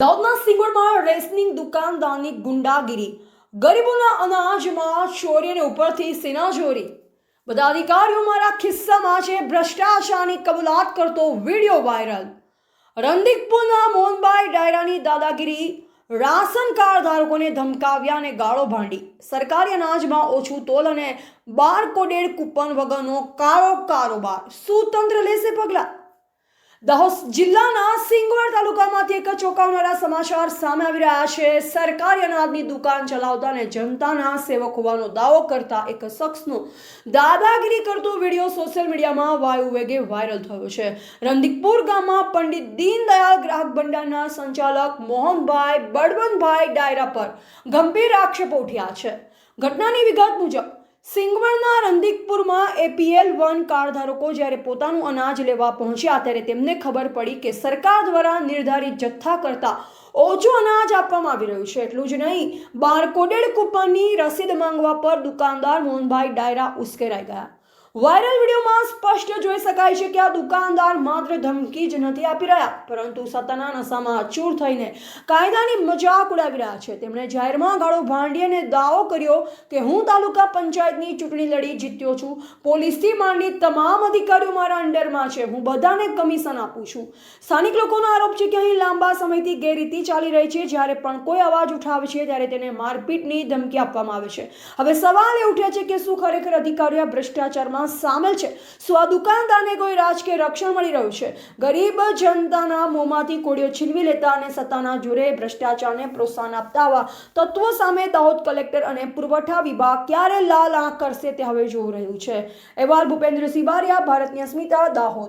દાહોદના સિંગવડમાં રેશનિંગ દુકાનદારની ગુંડાગીરી, ગરીબોના અનાજમાં ચોરી અને ઉપરથી સેનાચોરી। બધા અધિકારીઓ મારા ખિસ્સામાં છે ભ્રષ્ટાચારની કબૂલાત કરતો વિડીયો વાયરલ। રણદીપપુરના મોહનભાઈ ડાયરાની દાદાગીરી, રાશન કાર્ડ ધારકોને ધમકાવ્યા અને ગાળો ભાંડી। સરકારી અનાજમાં ઓછું તોલ અને બારકોડેડ કૂપન વગરનો કાળો કારોબાર, શું તંત્ર લેશે પગલાં? દાહોદ જિલ્લાના સિંગવડ તાલુકામાંથી એક ચોંકાવનારા સમાચાર સામે આવી રહ્યા છે। સરકારી અનાજની દુકાન ચલાવતા અને જનતાના સેવક હોવાનો દાવો કરતા એક શખ્સનો દાદાગીરી કરતો વિડીયો સોશિયલ મીડિયામાં વાયુ વેગે વાયરલ થયો છે। રણદીપપુર ગામમાં પંડિત દીનદયાળ ગ્રાહક ભંડારના સંચાલક મોહનભાઈ બળવંતભાઈ ડાયરા પર ગંભીર આક્ષેપો ઉઠ્યા છે। ઘટનાની વિગત મુજબ સિંગવડના રણદીપપુરમાં APL1 કાર્ડ ધારકો જ્યારે પોતાનું અનાજ લેવા પહોંચ્યા ત્યારે તેમને ખબર પડી કે સરકાર દ્વારા નિર્ધારિત જથ્થા કરતાં ઓછું અનાજ આપવામાં આવી રહ્યું છે। એટલું જ નહીં, બારકોડેડ કૂપનની રસીદ માંગવા પર દુકાનદાર મોહનભાઈ ડાયરા ઉશ્કેરાઈ ગયા। વાયરલ વિડીયોમાં સ્પષ્ટ જોઈ શકાય છે કે આ દુકાનદાર માત્ર ધમકી જ નથી આપી રહ્યા, પરંતુ સત્તાના નશામાં ચૂર થઈને કાયદાની મજાક ઉડાવી રહ્યા છે। તેમણે જાહેરમાં ગાળો ભાંડી અને દાવો કર્યો કે હું તાલુકા પંચાયતની ચૂંટણી લડી જીત્યો છું, પોલીસથી માંડી તમામ અધિકારીઓ મારા અંડરમાં છે, હું બધાને કમિશન આપું છું। સ્થાનિક લોકોનો આરોપ છે કે અહીં લાંબા સમયથી ગેરરીતિ ચાલી રહી છે। જ્યારે પણ કોઈ અવાજ ઉઠાવે છે ત્યારે તેને મારપીટની ધમકી આપવામાં આવે છે। હવે સવાલ એ ઉઠે છે કે શું ખરેખર અધિકારીઓ આ ભ્રષ્ટાચારમાં સામેલ છે? શું આ દુકાનદારને કોઈ રાજકીય રક્ષણ મળી રહ્યું છે? ગરીબ જનતાના મોંમાંથી કોળીઓ છીનવી લેતા અને સત્તાના જોરે ભ્રષ્ટાચારને પ્રોત્સાહન આપતા આવા તત્વો સામે દાહોદ કલેક્ટર અને પુરવઠા વિભાગ ક્યારે લાલ આંખ કરશે તે હવે જોવું રહ્યું છે। અહેવાલ ભૂપેન્દ્રસિંહ બારિયા, ભારતની અસ્મિતા, દાહોદ।